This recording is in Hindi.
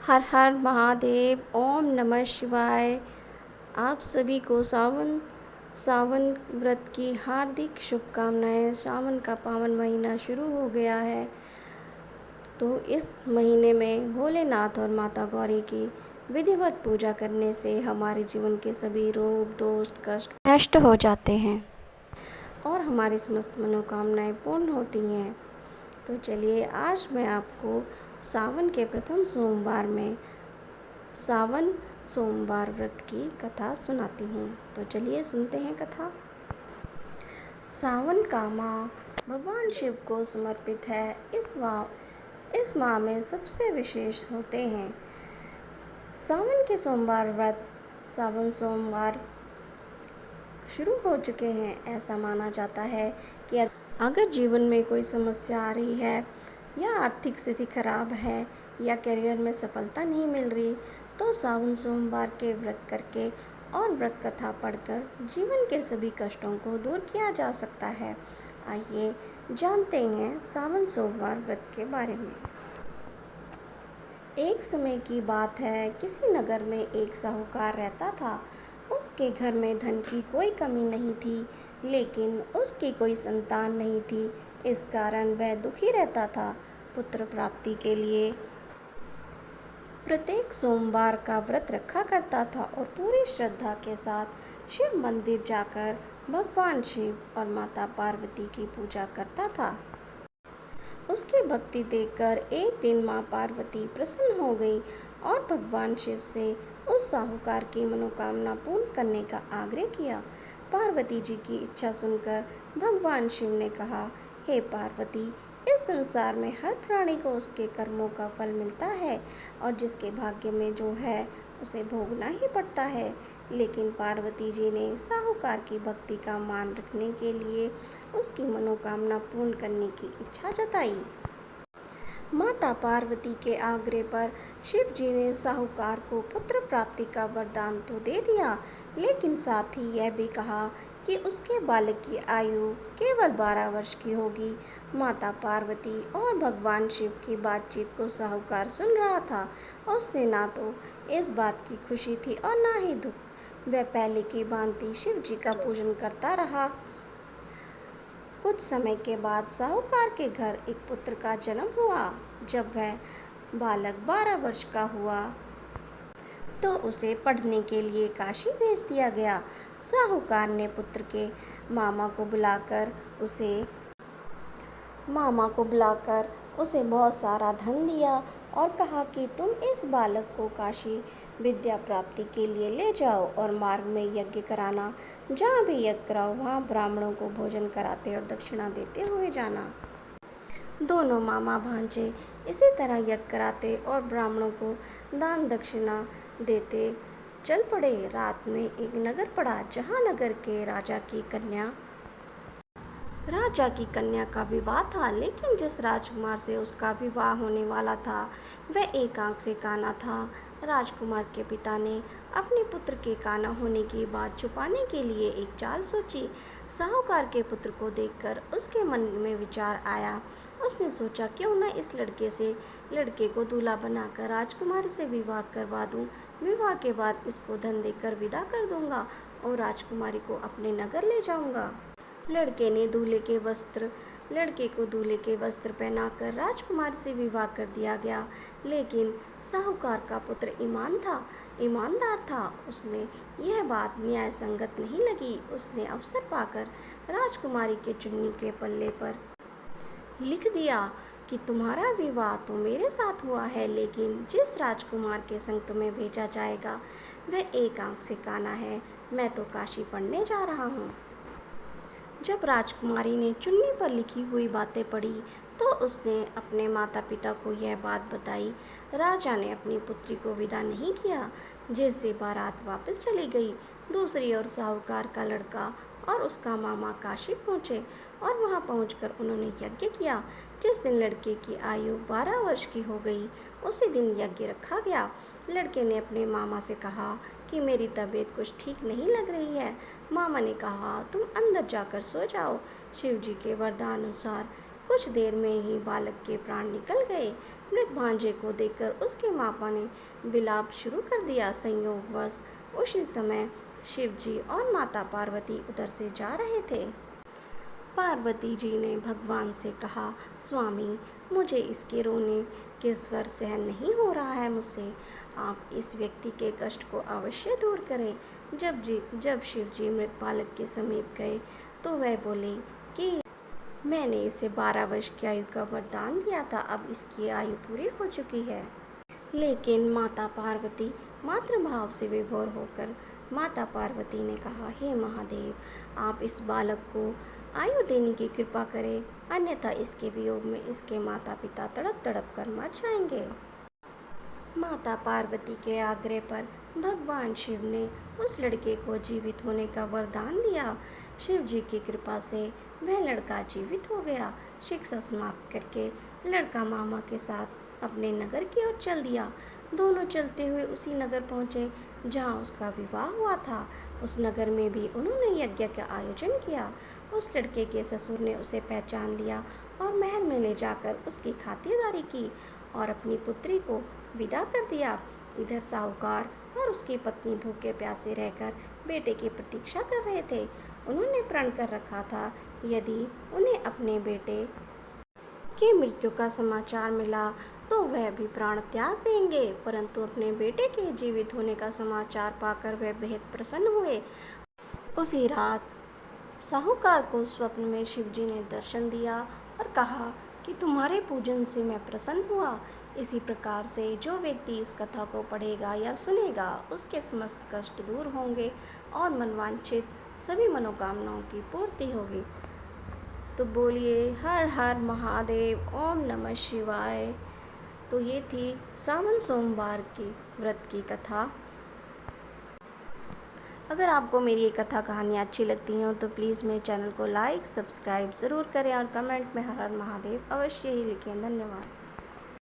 हर हर महादेव। ओम नमः शिवाय। आप सभी को सावन व्रत की हार्दिक शुभकामनाएं। सावन का पावन महीना शुरू हो गया है, तो इस महीने में भोलेनाथ और माता गौरी की विधिवत पूजा करने से हमारे जीवन के सभी रोग दोष कष्ट नष्ट हो जाते हैं और हमारी समस्त मनोकामनाएं पूर्ण होती हैं। तो चलिए, आज मैं आपको सावन के प्रथम सोमवार में सावन सोमवार व्रत की कथा सुनाती हूँ। तो चलिए सुनते हैं कथा। सावन का माह भगवान शिव को समर्पित है। इस माह में सबसे विशेष होते हैं सावन के सोमवार व्रत। सावन सोमवार शुरू हो चुके हैं। ऐसा माना जाता है कि अगर जीवन में कोई समस्या आ रही है या आर्थिक स्थिति खराब है या करियर में सफलता नहीं मिल रही, तो सावन सोमवार के व्रत करके और व्रत कथा पढ़कर जीवन के सभी कष्टों को दूर किया जा सकता है। आइए जानते हैं सावन सोमवार व्रत के बारे में। एक समय की बात है, किसी नगर में एक साहूकार रहता था। उसके घर में धन की कोई कमी नहीं थी, लेकिन उसकी कोई संतान नहीं थी। इस कारण वह दुखी रहता था। पुत्र प्राप्ति के लिए प्रत्येक सोमवार का व्रत रखा करता था और पूरी श्रद्धा के साथ शिव मंदिर जाकर भगवान शिव और माता पार्वती की पूजा करता था। उसकी भक्ति देखकर एक दिन माँ पार्वती प्रसन्न हो गई और भगवान शिव से उस साहूकार की मनोकामना पूर्ण करने का आग्रह किया। पार्वती जी की इच्छा सुनकर भगवान शिव ने कहा, हे पार्वती, इस संसार में हर प्राणी को उसके कर्मों का फल मिलता है और जिसके भाग्य में जो है उसे भोगना ही पड़ता है। लेकिन पार्वती जी ने साहूकार की भक्ति का मान रखने के लिए उसकी मनोकामना पूर्ण करने की इच्छा जताई। माता पार्वती के आग्रह पर शिव जी ने साहूकार को पुत्र प्राप्ति का वरदान तो दे दिया, लेकिन साथ ही यह भी कहा कि उसके बालक की आयु केवल 12 वर्ष की होगी। माता पार्वती और भगवान शिव की बातचीत को साहूकार सुन रहा था। उसने ना तो इस बात की खुशी थी और ना ही दुख। वह पहले की भांति शिव जी का पूजन करता रहा। कुछ समय के बाद साहूकार के घर एक पुत्र का जन्म हुआ। जब वह बालक 12 वर्ष का हुआ तो उसे पढ़ने के लिए काशी भेज दिया गया। साहूकार ने पुत्र के मामा को बुलाकर उसे बहुत सारा धन दिया और कहा कि तुम इस बालक को काशी विद्या प्राप्ति के लिए ले जाओ और मार्ग में यज्ञ कराना। जहाँ भी यज्ञ कराओ वहाँ ब्राह्मणों को भोजन कराते और दक्षिणा देते हुए जाना। दोनों मामा भांजे इसी तरह यज्ञ कराते और ब्राह्मणों को दान दक्षिणा देते चल पड़े। रात में एक नगर पड़ा, जहाँ नगर के राजा की कन्या का विवाह था, लेकिन जिस राजकुमार से उसका विवाह होने वाला था वह एक आंख से काना था। राजकुमार के पिता ने अपने पुत्र के काना होने की बात छुपाने के लिए एक चाल सोची। साहूकार के पुत्र को देखकर उसके मन में विचार आया। उसने सोचा, क्यों न इस लड़के को दूल्हा बनाकर राजकुमारी से विवाह करवा दूं। विवाह के बाद इसको धन देकर विदा कर दूंगा और राजकुमारी को अपने नगर ले जाऊंगा। लड़के को दूल्हे के वस्त्र पहनाकर राजकुमारी से विवाह कर दिया गया। लेकिन साहूकार का पुत्र ईमानदार था। उसने यह बात न्याय संगत नहीं लगी। उसने अवसर पाकर राजकुमारी के चुन्नी के पल्ले पर लिख दिया कि तुम्हारा विवाह तो मेरे साथ हुआ है, लेकिन जिस राजकुमार के संग तुम्हें भेजा जाएगा वह एक आंख से काना है। मैं तो काशी पढ़ने जा रहा हूँ। जब राजकुमारी ने चुन्नी पर लिखी हुई बातें पढ़ी तो उसने अपने माता पिता को यह बात बताई। राजा ने अपनी पुत्री को विदा नहीं किया, जिससे बारात वापस चली गई। दूसरी ओर साहूकार का लड़का और उसका मामा काशी पहुँचे और वहाँ पहुँचकर उन्होंने यज्ञ किया। जिस दिन लड़के की आयु 12 वर्ष की हो गई, उसी दिन यज्ञ रखा गया। लड़के ने अपने मामा से कहा कि मेरी तबीयत कुछ ठीक नहीं लग रही है। मामा ने कहा, तुम अंदर जाकर सो जाओ। शिव जी के वरदान अनुसार कुछ देर में ही बालक के प्राण निकल गए। मृत भांजे को देखकर उसके मापा ने विलाप शुरू कर दिया। संयोगवश उसी समय शिव जी और माता पार्वती उधर से जा रहे थे। पार्वती जी ने भगवान से कहा, स्वामी, मुझे इसके रोने के स्वर सहन नहीं हो रहा है मुझसे। आप इस व्यक्ति के कष्ट को अवश्य दूर करें। जब शिव जी मृत बालक के समीप गए तो वह बोले कि मैंने इसे 12 वर्ष की आयु का वरदान दिया था, अब इसकी आयु पूरी हो चुकी है। लेकिन माता पार्वती मातृभाव से विभोर होकर माता पार्वती ने कहा, हे महादेव, आप इस बालक को आयु देने की कृपा करें, अन्यथा इसके वियोग में इसके माता पिता तड़प तड़प कर मर जाएंगे। माता पार्वती के आग्रह पर भगवान शिव ने उस लड़के को जीवित होने का वरदान दिया। शिव जी की कृपा से वह लड़का जीवित हो गया। शिक्षा समाप्त करके लड़का मामा के साथ अपने नगर की ओर चल दिया। दोनों चलते हुए उसी नगर पहुँचे जहाँ उसका विवाह हुआ था। उस नगर में भी उन्होंने यज्ञ का आयोजन किया। उस लड़के के ससुर ने उसे पहचान लिया और महल में ले जाकर उसकी खातिरदारी की और अपनी पुत्री को विदा कर दिया। इधर साहूकार और उसकी पत्नी भूखे प्यासे रहकर बेटे की प्रतीक्षा कर रहे थे। उन्होंने प्रण कर रखा था, यदि उन्हें अपने बेटे की मृत्यु का समाचार मिला तो वह भी प्राण त्याग देंगे, परंतु अपने बेटे के जीवित होने का समाचार पाकर वह बेहद प्रसन्न हुए। उसी रात साहूकार को स्वप्न में शिवजी ने दर्शन दिया और कहा कि तुम्हारे पूजन से मैं प्रसन्न हुआ। इसी प्रकार से जो व्यक्ति इस कथा को पढ़ेगा या सुनेगा उसके समस्त कष्ट दूर होंगे और मनवांछित सभी मनोकामनाओं की पूर्ति होगी। तो बोलिए हर हर महादेव, ओम नमः शिवाय। तो ये थी सावन सोमवार की व्रत की कथा। अगर आपको मेरी ये कथा कहानियाँ अच्छी लगती हैं तो प्लीज़ मेरे चैनल को लाइक सब्सक्राइब ज़रूर करें और कमेंट में हर हर महादेव अवश्य ही लिखें। धन्यवाद।